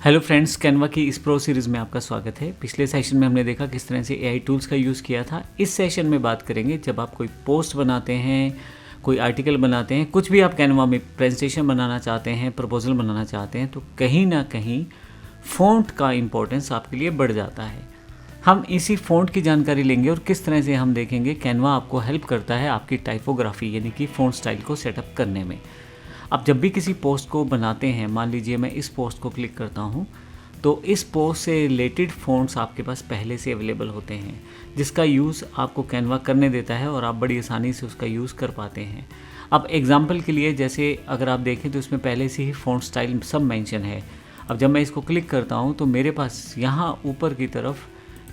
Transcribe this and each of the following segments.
Hello friends, Canva की इस pro series में आपका स्वागत है। पिछले सेशन में हमने देखा किस तरह से एआई टूल्स का यूज़ किया था। इस सेशन में बात करेंगे जब आप कोई पोस्ट बनाते हैं, कोई आर्टिकल बनाते हैं, कुछ भी आप कैनवा में प्रेजेंटेशन बनाना चाहते हैं, प्रपोजल बनाना चाहते हैं, तो कहीं ना कहीं फ़ॉन्ट का इम्पोर्टेंस आपके लिए बढ़ जाता है। हम इसी फ़ॉन्ट की जानकारी लेंगे और किस तरह से हम देखेंगे कैनवा आपको हेल्प करता है आपकी टाइपोग्राफी यानी कि फ़ॉन्ट स्टाइल को सेटअप करने में। आप जब भी किसी पोस्ट को बनाते हैं, मान लीजिए मैं इस पोस्ट को क्लिक करता हूं, तो इस पोस्ट से रिलेटेड फ़ॉन्ट्स आपके पास पहले से अवेलेबल होते हैं, जिसका यूज़ आपको कैनवा करने देता है और आप बड़ी आसानी से उसका यूज़ कर पाते हैं। अब एग्जांपल के लिए जैसे अगर आप देखें तो इसमें पहले से ही फ़ॉन्ट स्टाइल सब मेंशन है। अब जब मैं इसको क्लिक करता हूँ तो मेरे पास यहाँ ऊपर की तरफ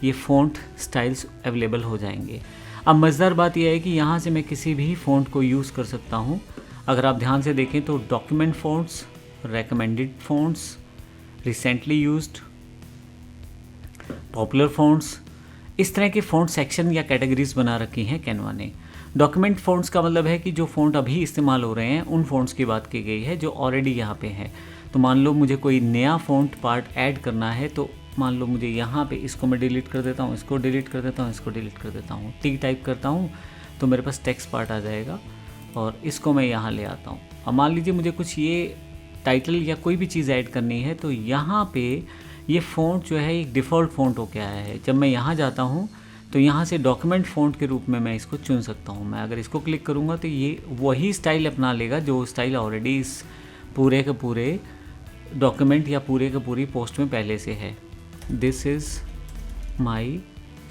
ये फ़ॉन्ट स्टाइल्स अवेलेबल हो जाएंगे। अब मज़ेदार बात यह है कि यहाँ से मैं किसी भी फ़ॉन्ट को यूज़ कर सकता हूँ। अगर आप ध्यान से देखें तो document fonts, recommended fonts, recently used, popular fonts, इस तरह के फ़ॉन्ट सेक्शन या कैटेगरीज बना रखी हैं कैनवा ने। डॉक्यूमेंट फ़ॉन्ट्स का मतलब है कि जो फ़ॉन्ट अभी इस्तेमाल हो रहे हैं उन फ़ॉन्ट्स की बात की गई है जो ऑलरेडी यहाँ पे है। तो मान लो मुझे कोई नया फ़ॉन्ट पार्ट ऐड करना है, तो मान लो मुझे यहाँ पे इसको मैं डिलीट कर देता हूँ, इसको डिलीट कर देता हूँ, इसको डिलीट कर देता हूँ, टी टाइप करता हूँ तो मेरे पास टेक्स्ट पार्ट आ जाएगा और इसको मैं यहाँ ले आता हूँ। अब मान लीजिए मुझे कुछ ये टाइटल या कोई भी चीज़ ऐड करनी है, तो यहाँ पे ये फ़ॉन्ट जो है एक डिफ़ॉल्ट फ़ॉन्ट होके आया है। जब मैं यहाँ जाता हूँ तो यहाँ से डॉक्यूमेंट फ़ॉन्ट के रूप में मैं इसको चुन सकता हूँ। मैं अगर इसको क्लिक करूँगा तो ये वही स्टाइल अपना लेगा जो स्टाइल ऑलरेडी इस पूरे के पूरे डॉक्यूमेंट या पूरे के पूरी पोस्ट में पहले से है। This is my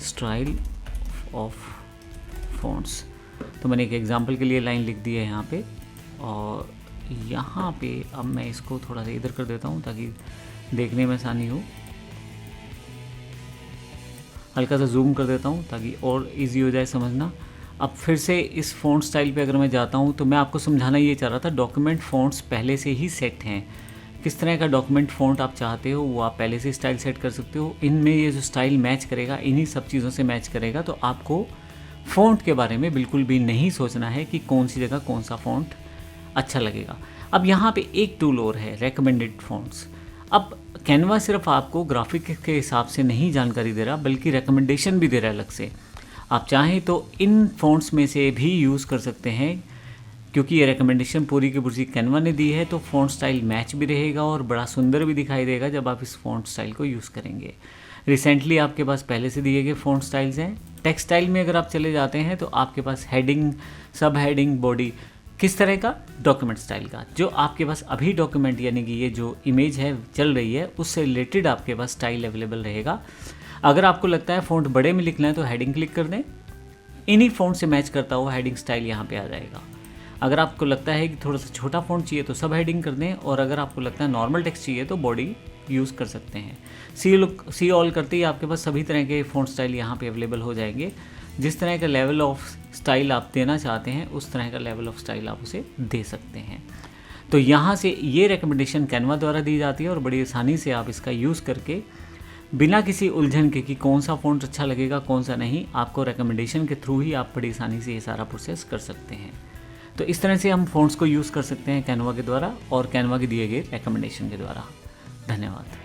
style of fonts. तो मैंने एक एग्जांपल के लिए लाइन लिख दी है यहाँ पे, और यहाँ पे अब मैं इसको थोड़ा सा इधर कर देता हूँ ताकि देखने में आसानी हो। हल्का सा जूम कर देता हूँ ताकि और इजी हो जाए समझना। अब फिर से इस फ़ॉन्ट स्टाइल पे अगर मैं जाता हूँ तो मैं आपको समझाना ये चाह रहा था, डॉक्यूमेंट फ़ॉन्ट्स पहले से ही सेट हैं। किस तरह का डॉक्यूमेंट फ़ॉन्ट आप चाहते हो वो आप पहले से स्टाइल सेट कर सकते हो। इनमें ये जो स्टाइल मैच करेगा, इन्हीं सब चीज़ों से मैच करेगा, तो आपको फ़ॉन्ट के बारे में बिल्कुल भी नहीं सोचना है कि कौन सी जगह कौन सा फ़ॉन्ट अच्छा लगेगा। अब यहाँ पे एक टूल और है, रेकमेंडेड फ़ॉन्ट्स। अब कैनवा सिर्फ आपको ग्राफिक के हिसाब से नहीं जानकारी दे रहा, बल्कि रिकमेंडेशन भी दे रहा है अलग से। आप चाहें तो इन फ़ॉन्ट्स में से भी यूज़ कर सकते हैं, क्योंकि ये रिकमेंडेशन पूरी की पूरी कैनवा ने दी है, तो फ़ॉन्ट स्टाइल मैच भी रहेगा और बड़ा सुंदर भी दिखाई देगा जब आप इस फ़ॉन्ट स्टाइल को यूज़ करेंगे। रिसेंटली आपके पास पहले से दिए गए फ़ॉन्ट स्टाइल्स हैं। टेक्स्ट स्टाइल में अगर आप चले जाते हैं तो आपके पास हेडिंग, सब हेडिंग, बॉडी, किस तरह का डॉक्यूमेंट स्टाइल का, जो आपके पास अभी डॉक्यूमेंट यानी कि ये जो इमेज है चल रही है उससे रिलेटेड आपके पास स्टाइल अवेलेबल रहेगा। अगर आपको लगता है फ़ॉन्ट बड़े में लिखना है तो हेडिंग क्लिक कर दें, इन्हीं फ़ॉन्ट से मैच करता हुआ हेडिंग स्टाइल यहाँ पे आ जाएगा। अगर आपको लगता है कि थोड़ा सा छोटा फ़ॉन्ट चाहिए तो सब हेडिंग कर दें, और अगर आपको लगता है नॉर्मल टेक्स्ट चाहिए तो बॉडी यूज़ कर सकते हैं। सी ऑल करते ही आपके पास सभी तरह के फ़ॉन्ट स्टाइल यहाँ पे अवेलेबल हो जाएंगे। जिस तरह का लेवल ऑफ स्टाइल आप देना चाहते हैं उस तरह का लेवल ऑफ स्टाइल आप उसे दे सकते हैं। तो यहाँ से ये रिकमेंडेशन कैनवा द्वारा दी जाती है और बड़ी आसानी से आप इसका यूज़ करके बिना किसी उलझन के कि कौन सा फ़ॉन्ट अच्छा लगेगा कौन सा नहीं, आपको रिकमेंडेशन के थ्रू ही आप बड़ी आसानी से ये सारा प्रोसेस कर सकते हैं। तो इस तरह से हम फ़ॉन्ट्स को यूज़ कर सकते हैं कैनवा के द्वारा और कैनवा के दिए गए रिकमेंडेशन के द्वारा। धन्यवाद।